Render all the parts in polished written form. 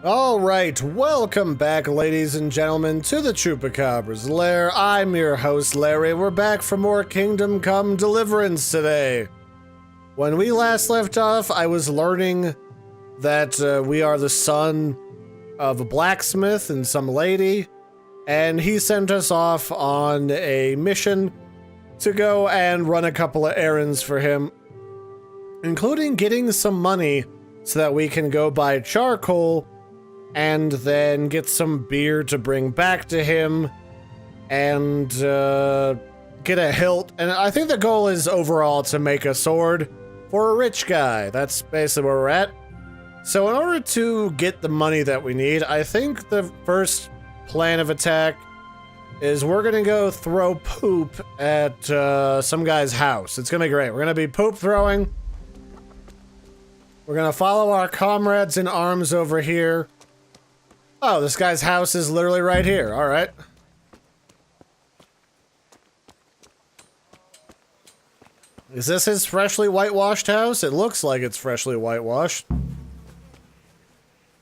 Alright, welcome back, ladies and gentlemen, to the Chupacabra's lair. I'm your host, Larry. We're back for more Kingdom Come Deliverance today. When we last left off, I was learning that we are the son of a blacksmith and some lady, and he sent us off on a mission to go and run a couple of errands for him, including getting some money so that we can go buy charcoal and then get some beer to bring back to him and get a hilt. And I think the goal is overall to make a sword for a rich guy. That's basically where we're at. So in order to get the money that we need, I think the first plan of attack is we're gonna go throw poop at some guy's house. It's gonna be great. We're gonna be poop throwing. We're gonna follow our comrades in arms over here. Oh, this guy's house is literally right here. All right. Is this his freshly whitewashed house? It looks like it's freshly whitewashed.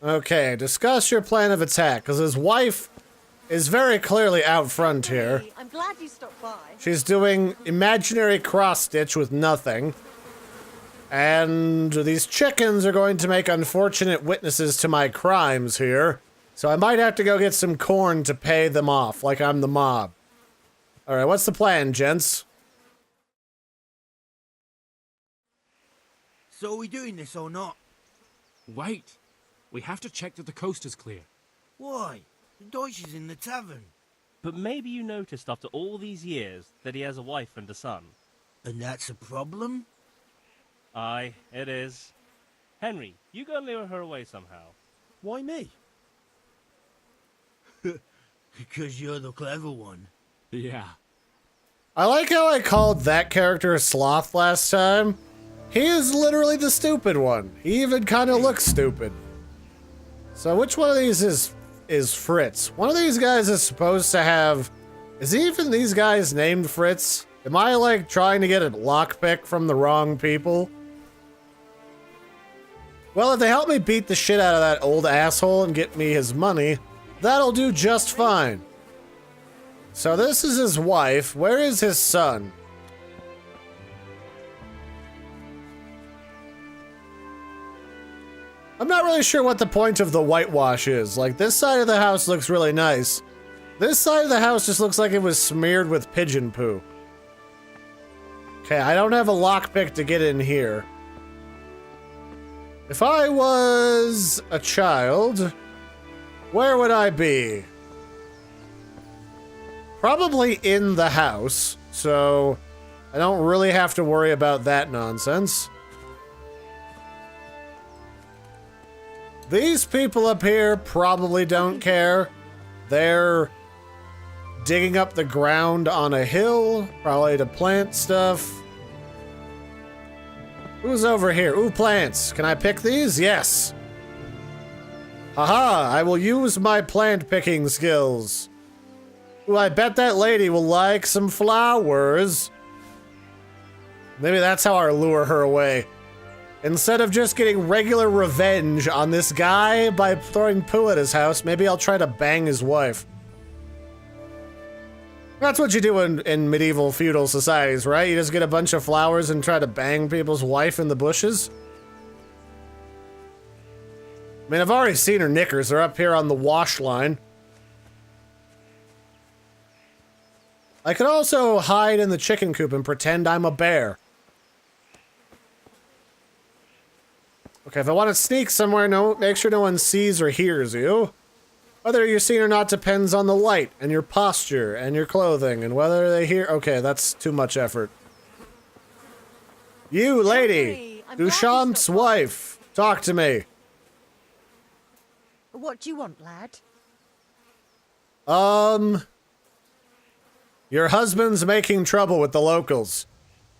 Okay, discuss your plan of attack, because his wife is very clearly out front here. Hey, I'm glad you stopped by. She's doing imaginary cross-stitch with nothing. And these chickens are going to make unfortunate witnesses to my crimes here. So I might have to go get some corn to pay them off, like I'm the mob. Alright, what's the plan, gents? So are we doing this or not? Wait. We have to check that the coast is clear. Why? The Deutsch is in the tavern. But maybe you noticed after all these years that he has a wife and a son. And that's a problem? Aye, it is. Henry, you go and lure her away somehow. Why me? Because you're the clever one. Yeah. I like how I called that character Sloth last time. He is literally the stupid one. He even kind of looks stupid. So which one of these is Fritz? One of these guys is supposed to have... Is even these guys named Fritz? Am I, like, trying to get a lockpick from the wrong people? Well, if they help me beat the shit out of that old asshole and get me his money, that'll do just fine. So this is his wife. Where is his son? I'm not really sure what the point of the whitewash is. Like, this side of the house looks really nice. This side of the house just looks like it was smeared with pigeon poo. Okay, I don't have a lockpick to get in here. If I was a child, where would I be? Probably in the house, so I don't really have to worry about that nonsense. These people up here probably don't care. They're digging up the ground on a hill, probably to plant stuff. Who's over here? Ooh, plants. Can I pick these? Yes. Haha, I will use my plant picking skills. Ooh, I bet that lady will like some flowers. Maybe that's how I lure her away. Instead of just getting regular revenge on this guy by throwing poo at his house, maybe I'll try to bang his wife. That's what you do in medieval feudal societies, right? You just get a bunch of flowers and try to bang people's wife in the bushes. I mean, I've already seen her knickers. They're up here on the wash line. I could also hide in the chicken coop and pretend I'm a bear. Okay, if I want to sneak somewhere, make sure no one sees or hears you. Whether you're seen or not depends on the light, and your posture, and your clothing, and whether they hear... Okay, that's too much effort. You, lady! Duchamp's wife! Talk to me! What do you want, lad? Your husband's making trouble with the locals.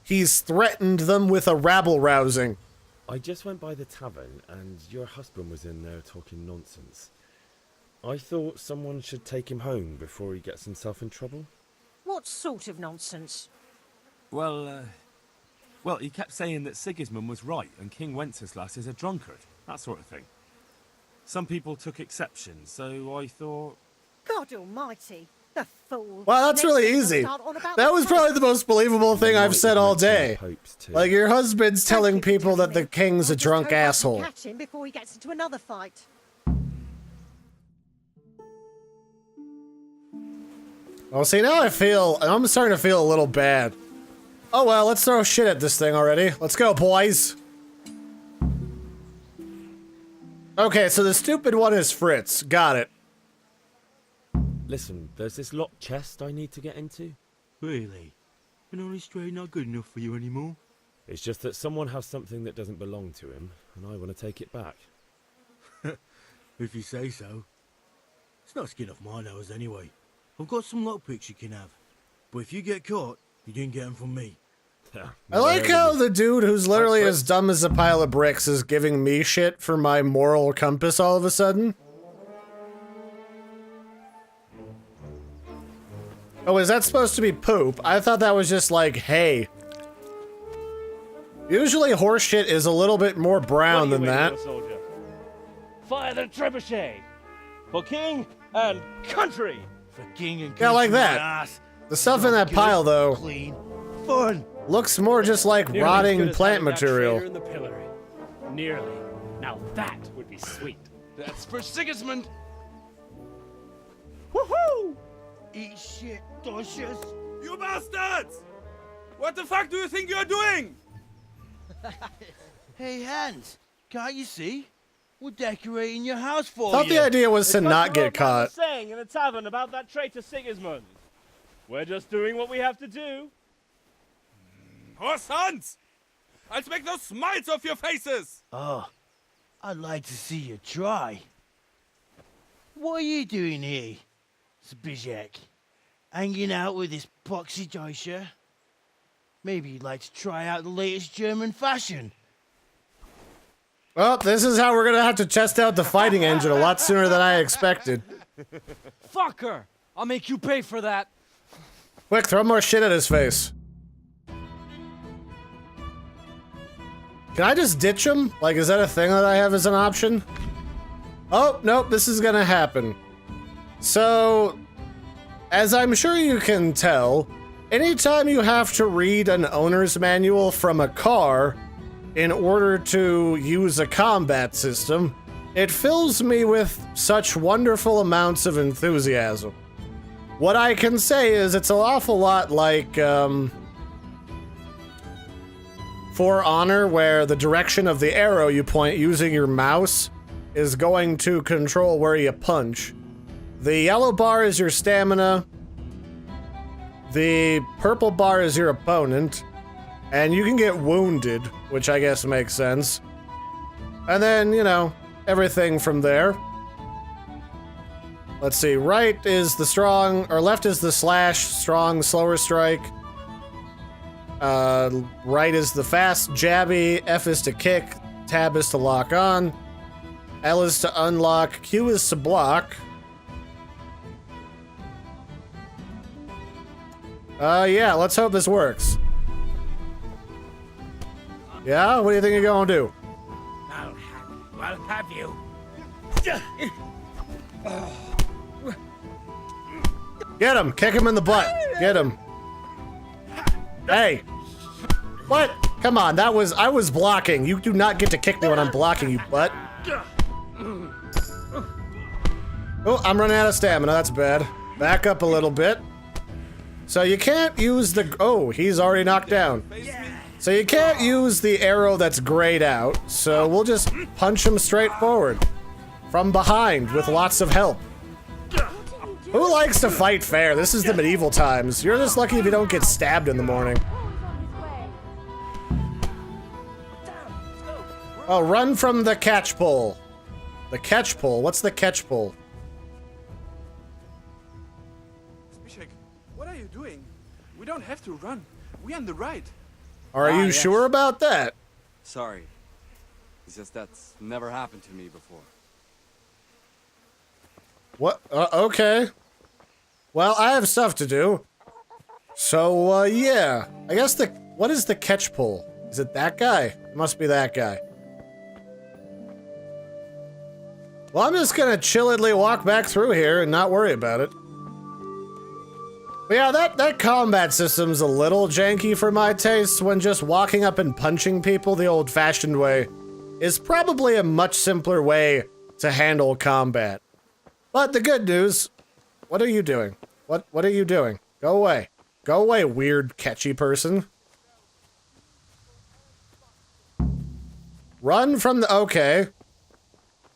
He's threatened them with a rabble-rousing. I just went by the tavern, and your husband was in there talking nonsense. I thought someone should take him home before he gets himself in trouble. What sort of nonsense? Well, he kept saying that Sigismund was right and King Wenceslas is a drunkard. That sort of thing. Some people took exception, so I thought... God almighty. The fool. Wow, that's Next really thing he'll easy. start on about That the was probably the most believable thing I've said all day. Popes too. Like, your husband's Thank telling you for people that telling the me. king's I'll a just drunk hope I can asshole. catch him before he gets into another fight. Oh, see, now I'm starting to feel a little bad. Oh well, let's throw shit at this thing already. Let's go, boys. Okay, so the stupid one is Fritz. Got it. Listen, there's this locked chest I need to get into. Really? An honest trade not good enough for you anymore? It's just that someone has something that doesn't belong to him, and I want to take it back. If you say so. It's not skin off my nose anyway. I've got some lockpicks you can have. But if you get caught, you didn't get them from me. I like how the dude who's literally Fritz. as dumb as a pile of bricks is giving me shit for my moral compass all of a sudden. Oh, is that supposed to be poop? I thought that was just like, hey. Usually horse shit is a little bit more brown than that. Soldier? Fire the trebuchet! For king and country! For king and Yeah, like country, that. my ass. The stuff in Not that good, pile, though, Clean. Fun. looks more just like Nearly as rotting good as plant having that traitor material. in the pillory. Nearly. Now that would be sweet. That's for Sigismund! Woohoo! Eat shit, Docious. You bastards! What the fuck do you think you're doing? Hey, Hans. Can't you see? We're decorating your house for Thought you. the idea was to It's not what get your old man caught. was saying in the tavern about that traitor Sigismund. We're just doing what we have to do. Horse sons! I'll make those smiles off your faces! Oh, I'd like to see you try. What are you doing here, Zbizek? Hanging out with this boxy Deutscher? Maybe you'd like to try out the latest German fashion. Well, this is how we're gonna have to test out the fighting engine a lot sooner than I expected. Fucker! I'll make you pay for that. Quick, throw more shit at his face. Can I just ditch him? Like, is that a thing that I have as an option? Oh, nope, this is gonna happen. So, as I'm sure you can tell, anytime you have to read an owner's manual from a car in order to use a combat system, it fills me with such wonderful amounts of enthusiasm. What I can say is it's an awful lot like, For Honor, where the direction of the arrow you point using your mouse is going to control where you punch. The yellow bar is your stamina, the purple bar is your opponent, and you can get wounded, which I guess makes sense. And then, you know, everything from there. Let's see, right is the strong, or left is the slash, strong, slower strike. Right is the fast, jabby, F is to kick, tab is to lock on, L is to unlock, Q is to block. Yeah, let's hope this works. Yeah, what do you think you're gonna do? I'll have you. Get him! Kick him in the butt! Get him! Hey! What? Come on, I was blocking. You do not get to kick me when I'm blocking, you butt. Oh, I'm running out of stamina, that's bad. Back up a little bit. So you can't use the... Oh, he's already knocked down. So you can't use the arrow that's grayed out, so we'll just punch him straight forward. From behind, with lots of help. Who likes to fight fair? This is the medieval times. You're just lucky if you don't get stabbed in the morning. Oh, run from the catch pole. The catch pole? What's the catch pole? Zbigniew, what are you doing? We don't have to run. We're on the right. Are you yes. sure about that? Sorry. It's just that's never happened to me before. What? Okay. Well, I have stuff to do. So, yeah. I guess what is the catch pole? Is it that guy? It must be that guy. Well, I'm just gonna chilledly walk back through here and not worry about it. But yeah, that combat system's a little janky for my taste when just walking up and punching people the old-fashioned way is probably a much simpler way to handle combat. But the good news, what are you doing? What are you doing? Go away. Go away, weird, catchy person. Run from the... Okay.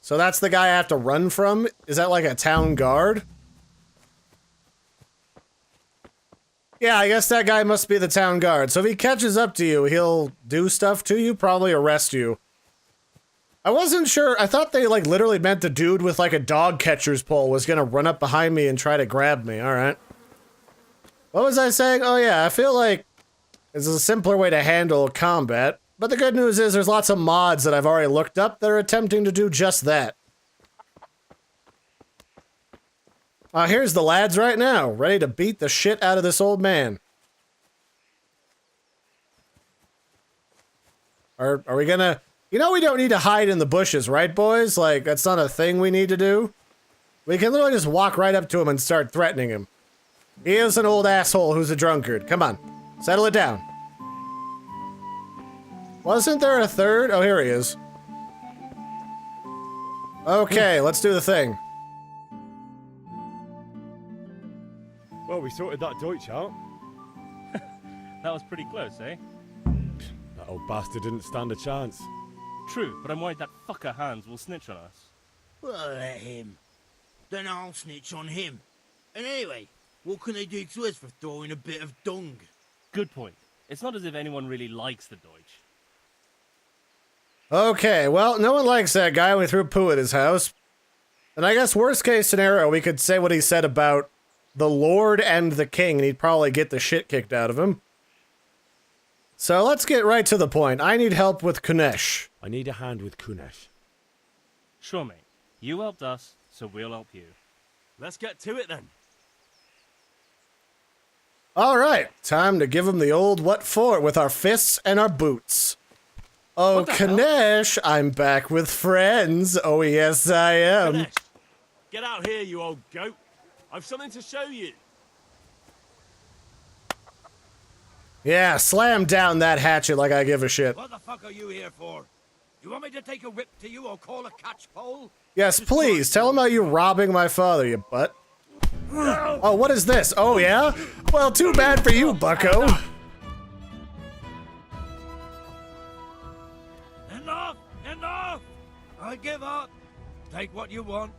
So that's the guy I have to run from? Is that like a town guard? Yeah, I guess that guy must be the town guard. So if he catches up to you, he'll do stuff to you, probably arrest you. I wasn't sure. I thought they like literally meant the dude with like a dog catcher's pole was gonna run up behind me and try to grab me. All right. What was I saying? Oh yeah, I feel like it's a simpler way to handle combat. But the good news is there's lots of mods that I've already looked up that are attempting to do just that. Here's the lads right now, ready to beat the shit out of this old man. Are we gonna... You know we don't need to hide in the bushes, right, boys? Like, that's not a thing we need to do. We can literally just walk right up to him and start threatening him. He is an old asshole who's a drunkard. Come on, settle it down. Wasn't there a third? Oh, here he is. Okay, let's do the thing. Well, we sorted that Deutsch out. That was pretty close, eh? That old bastard didn't stand a chance. True, but I'm worried that fucker Hans will snitch on us. Well, let him. Then I'll snitch on him. And anyway, what can they do to us for throwing a bit of dung? Good point. It's not as if anyone really likes the Deutsch. Okay, well, no one likes that guy. We threw poo at his house. And I guess worst case scenario, we could say what he said about the Lord and the King, and he'd probably get the shit kicked out of him. So let's get right to the point. I need help with Kunesh. I need a hand with Kunesh. Sure, mate. You helped us, so we'll help you. Let's get to it then. All right, time to give him the old what for with our fists and our boots. Oh, Kunesh, I'm back with friends. Oh, yes, I am. Ganesh, get out here, you old goat. I've something to show you. Yeah, slam down that hatchet like I give a shit. What the fuck are you here for? You want me to take a whip to you or call a catchpole? Yes, please, tell him how you're robbing my father, you butt. Oh, what is this? Oh, yeah? Well, too bad for you, bucko. Enough! Enough! I give up. Take what you want.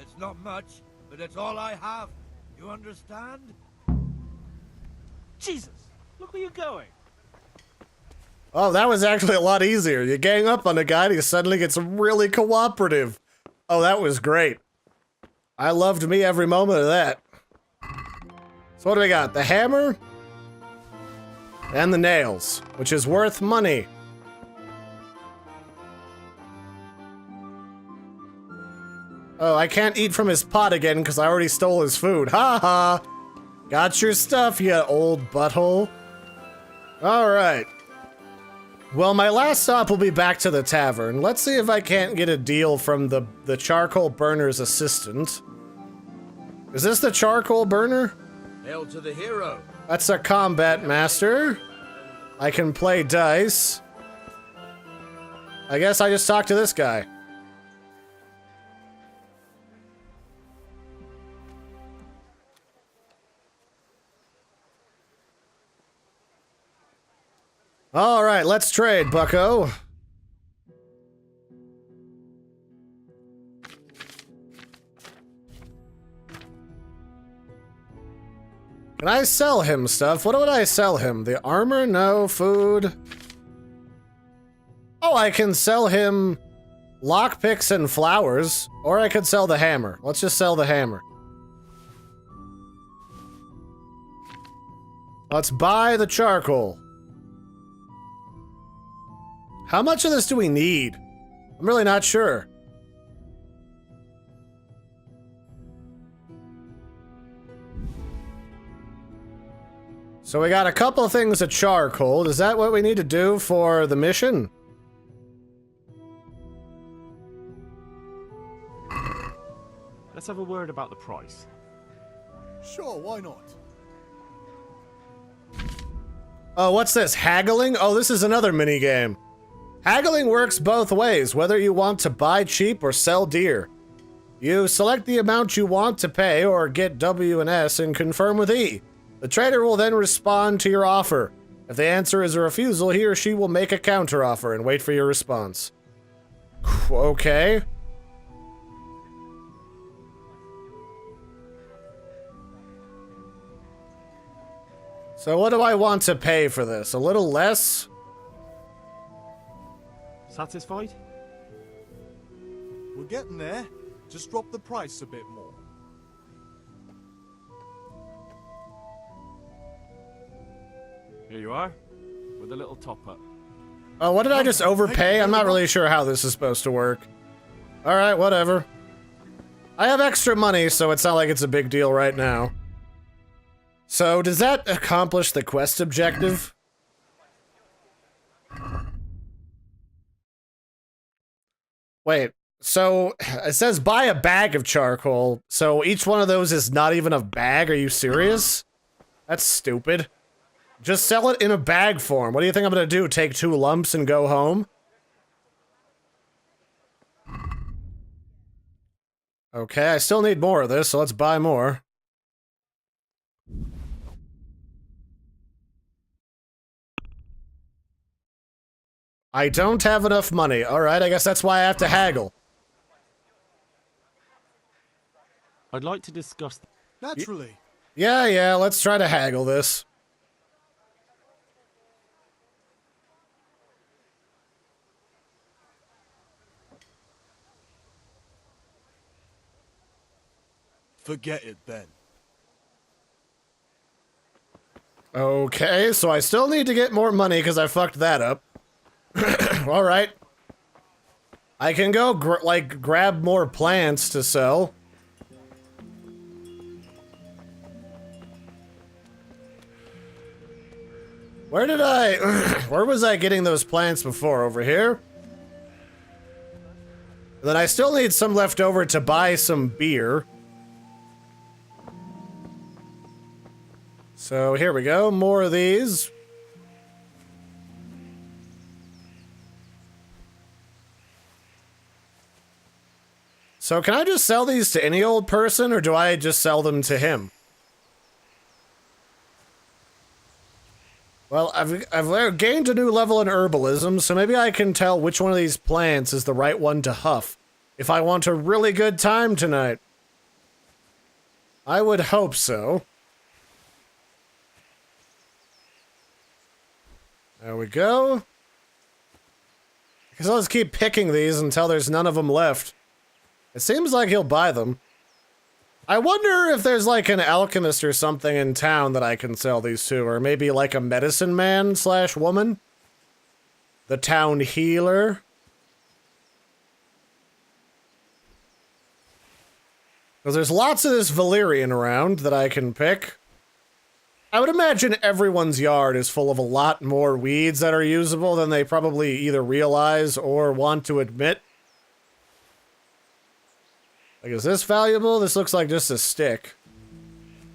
It's not much, but it's all I have. You understand? Jesus! Look where you're going. Oh, that was actually a lot easier. You gang up on a guy and he suddenly gets really cooperative. Oh, that was great. I loved me every moment of that. So what do we got? The hammer and the nails, which is worth money. Oh, I can't eat from his pot again because I already stole his food. Ha ha! Got your stuff, you old butthole. Alright. Well, my last stop will be back to the tavern. Let's see if I can't get a deal from the charcoal burner's assistant. Is this the charcoal burner? Hail to the hero. That's a combat master. I can play dice. I guess I just talked to this guy. All right, let's trade, bucko. Can I sell him stuff? What would I sell him? The armor? No. Food? Oh, I can sell him lockpicks and flowers. Or I could sell the hammer. Let's just sell the hammer. Let's buy the charcoal. How much of this do we need? I'm really not sure. So we got a couple of things of charcoal. Is that what we need to do for the mission? Let's have a word about the price. Sure, why not? Oh, what's this? Haggling? Oh, this is another minigame. Haggling works both ways, whether you want to buy cheap or sell dear. You select the amount you want to pay or get W and S and confirm with E. The trader will then respond to your offer. If the answer is a refusal, he or she will make a counteroffer and wait for your response. Okay. So what do I want to pay for this? A little less? Satisfied? We're getting there. Just drop the price a bit more. Here you are, with a little top-up. Oh, what did I just overpay? I'm not really sure how this is supposed to work. Alright, whatever. I have extra money, so it's not like it's a big deal right now. So, does that accomplish the quest objective? Wait, so it says buy a bag of charcoal, so each one of those is not even a bag? Are you serious? That's stupid. Just sell it in a bag form. What do you think I'm gonna do? Take 2 lumps and go home? Okay, I still need more of this, so let's buy more. I don't have enough money. Alright, I guess that's why I have to haggle. I'd like to discuss... Naturally. Yeah, let's try to haggle this. Forget it then. Okay, so I still need to get more money because I fucked that up. Alright. I can go, grab more plants to sell. Where did I... where was I getting those plants before? Over here? Then I still need some left over to buy some beer. So here we go, more of these. So can I just sell these to any old person, or do I just sell them to him? Well, I've gained a new level in herbalism, so maybe I can tell which one of these plants is the right one to huff, if I want a really good time tonight. I would hope so. There we go. Because I'll just keep picking these until there's none of them left. It seems like he'll buy them. I wonder if there's like an alchemist or something in town that I can sell these to, or maybe like a medicine man / woman. The town healer. Because there's lots of this valerian around that I can pick. I would imagine everyone's yard is full of a lot more weeds that are usable than they probably either realize or want to admit. Like, is this valuable? This looks like just a stick.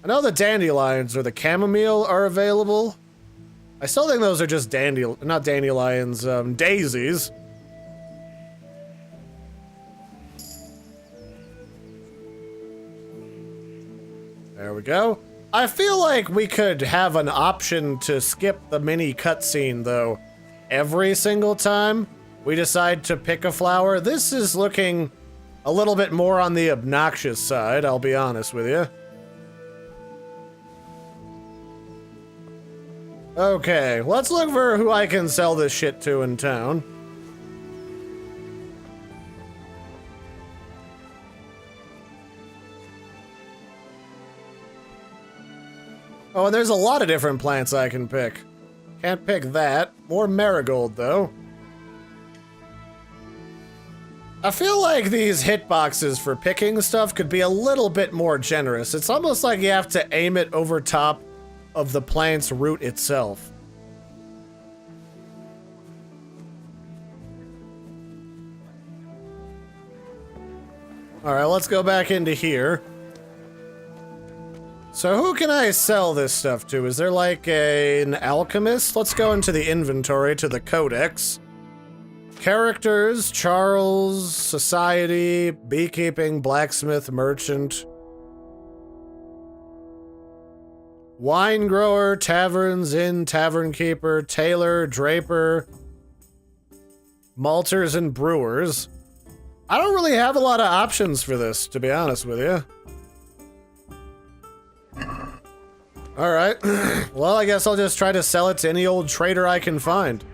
I know the dandelions or the chamomile are available. I still think those are just not dandelions, daisies. There we go. I feel like we could have an option to skip the mini cutscene, though. Every single time we decide to pick a flower. This is looking a little bit more on the obnoxious side, I'll be honest with you. Okay, let's look for who I can sell this shit to in town. Oh, and there's a lot of different plants I can pick. Can't pick that. More marigold, though. I feel like these hitboxes for picking stuff could be a little bit more generous. It's almost like you have to aim it over top of the plant's root itself. Alright, let's go back into here. So who can I sell this stuff to? Is there like an alchemist? Let's go into the inventory to the codex. Characters, Charles, Society, Beekeeping, Blacksmith, Merchant. Wine Grower, Taverns, Inn, Tavern Keeper, Tailor, Draper, Malters, and Brewers. I don't really have a lot of options for this, to be honest with you. Alright. Well, I guess I'll just try to sell it to any old trader I can find.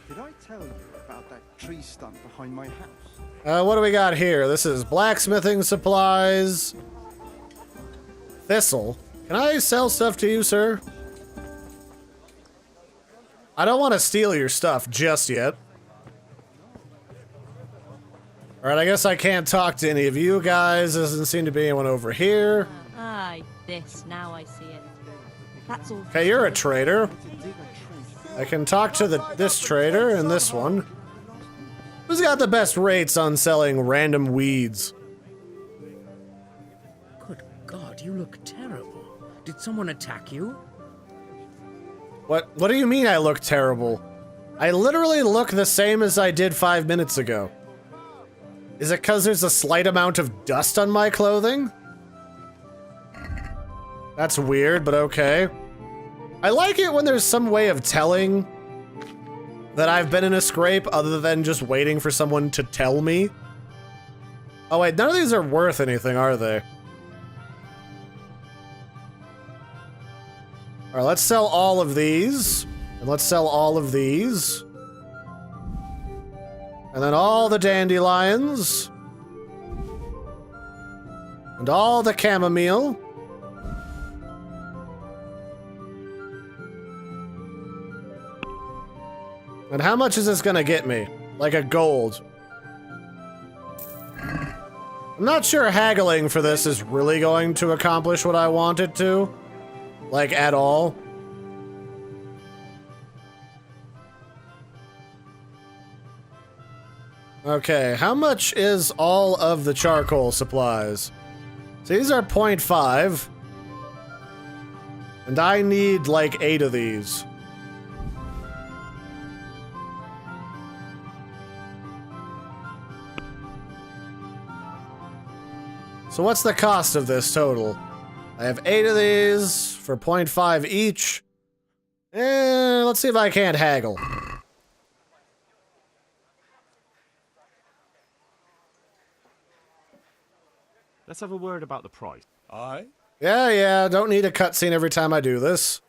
Did I tell you about that tree stump behind my house? What do we got here? This is blacksmithing supplies. Thistle. Can I sell stuff to you, sir? I don't want to steal your stuff just yet. Alright, I guess I can't talk to any of you guys. Doesn't seem to be anyone over here. Aye, this, now I see it. That's all. Okay, you're a trader. I can talk to this trader and this one. Who's got the best rates on selling random weeds? Good God, you look terrible. Did someone attack you? What do you mean I look terrible? I literally look the same as I did 5 minutes ago. Is it because there's a slight amount of dust on my clothing? That's weird, but okay. I like it when there's some way of telling that I've been in a scrape other than just waiting for someone to tell me. Oh wait, none of these are worth anything, are they? Alright, let's sell all of these. And let's sell all of these. And then all the dandelions. And all the chamomile. And how much is this gonna get me? Like a gold. I'm not sure haggling for this is really going to accomplish what I want it to. Like, at all. Okay, how much is all of the charcoal supplies? So these are 0.5. And I need like 8 of these. So what's the cost of this total? I have 8 of these for 0.5 each. Let's see if I can't haggle. Let's have a word about the price. Aye? Yeah, don't need a cutscene every time I do this.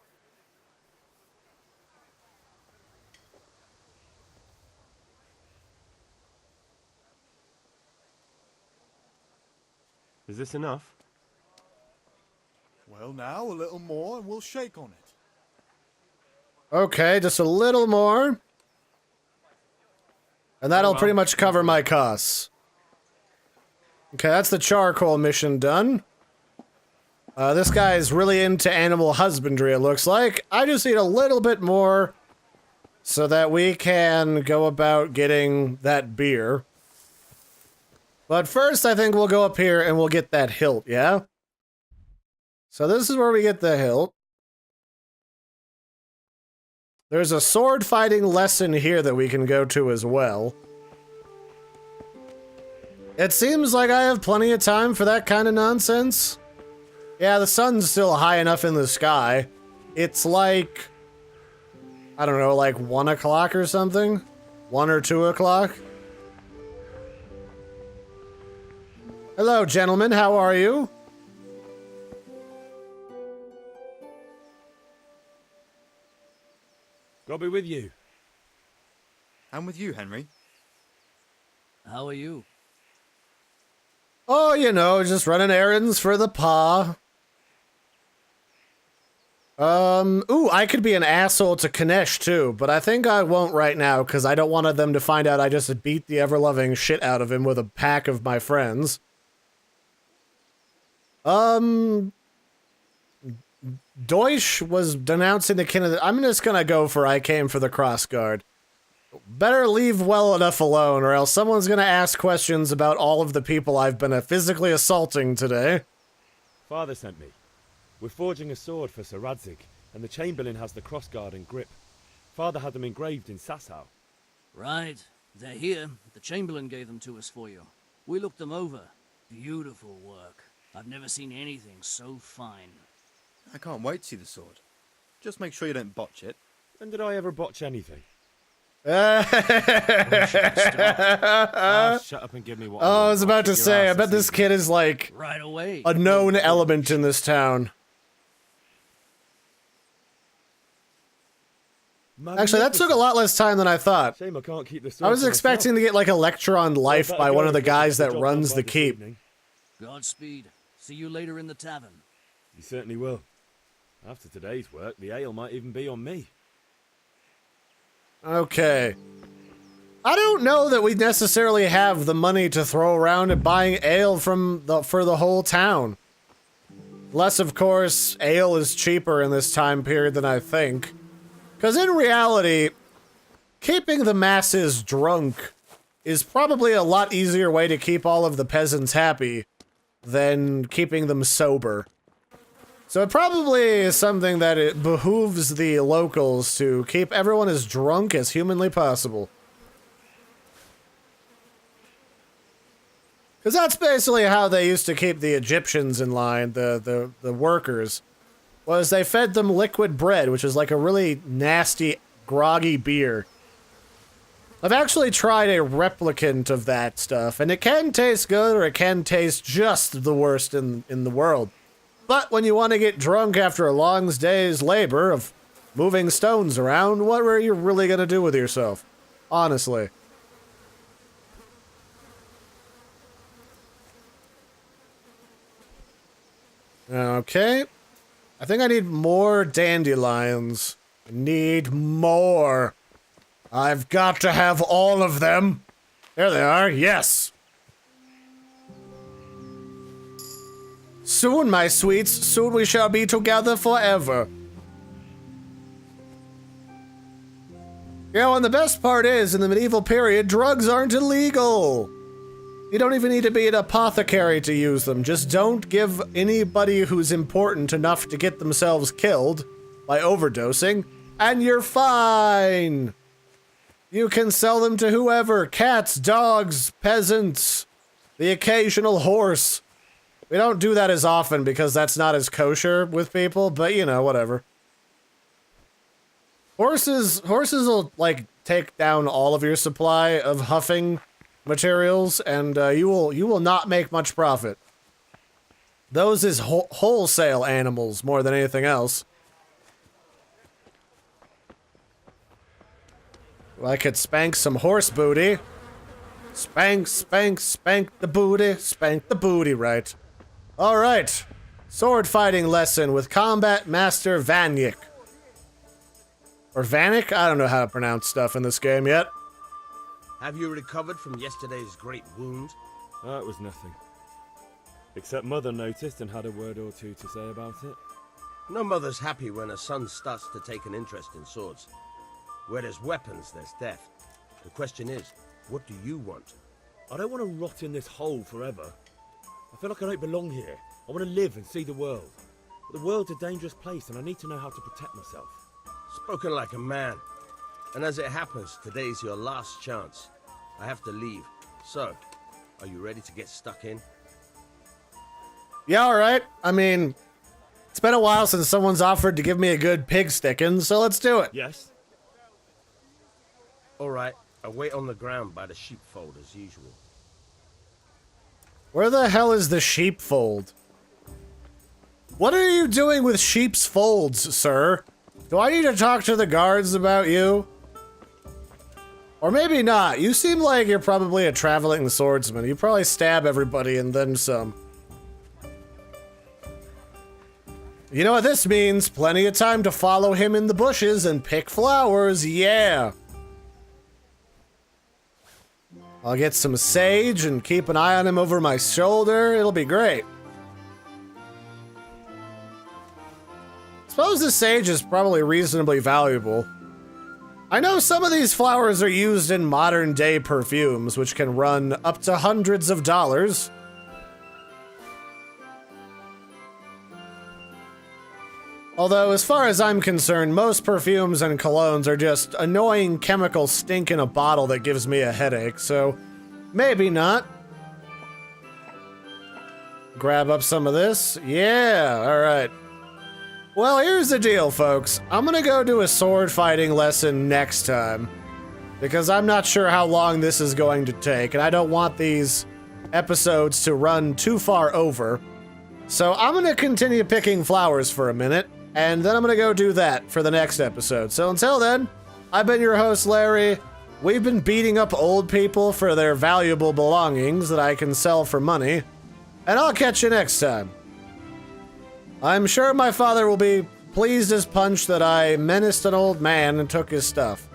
Is this enough? Well, now a little more and we'll shake on it. Okay, just a little more. And that'll pretty much cover my costs. Okay, that's the charcoal mission done. This guy's really into animal husbandry, it looks like. I just need a little bit more so that we can go about getting that beer. But first, I think we'll go up here and we'll get that hilt, yeah? So this is where we get the hilt. There's a sword fighting lesson here that we can go to as well. It seems like I have plenty of time for that kind of nonsense. Yeah, the sun's still high enough in the sky. It's like, I don't know, like 1 o'clock or something? 1 or 2 o'clock? Hello, gentlemen, how are you? God be with you. I'm with you, Henry. How are you? Oh, you know, just running errands for the pa. Ooh, I could be an asshole to Kanesh too, but I think I won't right now because I don't want them to find out I just beat the ever-loving shit out of him with a pack of my friends. Deutsch was denouncing the kin of the— I'm just gonna go for I came for the cross guard. better leave well enough alone, or else someone's gonna ask questions about all of the people I've been physically assaulting today. Father sent me. We're forging a sword for Sir Radzig, and the Chamberlain has the crossguard and grip. Father had them engraved in Sasau. Right. They're here. The Chamberlain gave them to us for you. We looked them over. Beautiful work. I've never seen anything so fine. I can't wait to see the sword. Just make sure you don't botch it. When did I ever botch anything? Shut up and give me what I was about to say, I bet this kid is like right away. A known element in this town. Actually, that took a lot less time than I thought. Shame I can't keep the sword I was for expecting to get like a lecture on life by one of the guys that runs the keep. Godspeed. See you later in the tavern. You certainly will. After today's work, the ale might even be on me. Okay. I don't know that we necessarily have the money to throw around at buying ale for the whole town. Less, of course, ale is cheaper in this time period than I think. Because in reality, keeping the masses drunk is probably a lot easier way to keep all of the peasants happy than keeping them sober. So it probably is something that it behooves the locals to keep everyone as drunk as humanly possible. Because that's basically how they used to keep the Egyptians in line, the workers, was they fed them liquid bread, which is like a really nasty, groggy beer. I've actually tried a replicant of that stuff, and it can taste good or it can taste just the worst in the world. But when you want to get drunk after a long day's labor of moving stones around, what are you really going to do with yourself? Honestly. Okay. I think I need more dandelions. I need more. I've got to have all of them. There they are, yes. Soon, my sweets, soon we shall be together forever. You know, and the best part is, in the medieval period, drugs aren't illegal. You don't even need to be an apothecary to use them. Just don't give anybody who's important enough to get themselves killed by overdosing, and you're fine. You can sell them to whoever. Cats, dogs, peasants, the occasional horse. We don't do that as often because that's not as kosher with people, but you know, whatever. Horses will, like, take down all of your supply of huffing materials, and you will not make much profit. Those is wholesale animals more than anything else. I could spank some horse booty. Spank, spank, spank the booty, right. Alright. Sword fighting lesson with Combat Master Vanyik. Or Vanik? I don't know how to pronounce stuff in this game yet. Have you recovered from yesterday's great wound? That was nothing. Except Mother noticed and had a word or two to say about it. No mother's happy when her son starts to take an interest in swords. Where there's weapons, there's death. The question is, what do you want? I don't want to rot in this hole forever. I feel like I don't belong here. I want to live and see the world. But the world's a dangerous place and I need to know how to protect myself. Spoken like a man. And as it happens, today's your last chance. I have to leave. So, are you ready to get stuck in? Yeah, alright. I mean, it's been a while since someone's offered to give me a good pig sticking, so let's do it. Yes. Alright, I wait on the ground by the sheepfold as usual. Where the hell is the sheepfold? What are you doing with sheep's folds, sir? Do I need to talk to the guards about you? Or maybe not. You seem like you're probably a traveling swordsman. You probably stab everybody and then some. You know what this means? Plenty of time to follow him in the bushes and pick flowers, yeah! I'll get some sage and keep an eye on him over my shoulder. It'll be great. Suppose the sage is probably reasonably valuable. I know some of these flowers are used in modern day perfumes, which can run up to hundreds of dollars. Although, as far as I'm concerned, most perfumes and colognes are just annoying chemical stink in a bottle that gives me a headache, so maybe not. Grab up some of this. Yeah, alright. Well, here's the deal, folks. I'm gonna go do a sword fighting lesson next time, because I'm not sure how long this is going to take, and I don't want these episodes to run too far over. So I'm gonna continue picking flowers for a minute, and then I'm gonna go do that for the next episode. So until then, I've been your host, Larry. We've been beating up old people for their valuable belongings that I can sell for money, and I'll catch you next time. I'm sure my father will be pleased as punch that I menaced an old man and took his stuff.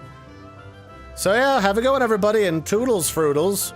So yeah, have a good one, everybody, and toodles fruitles.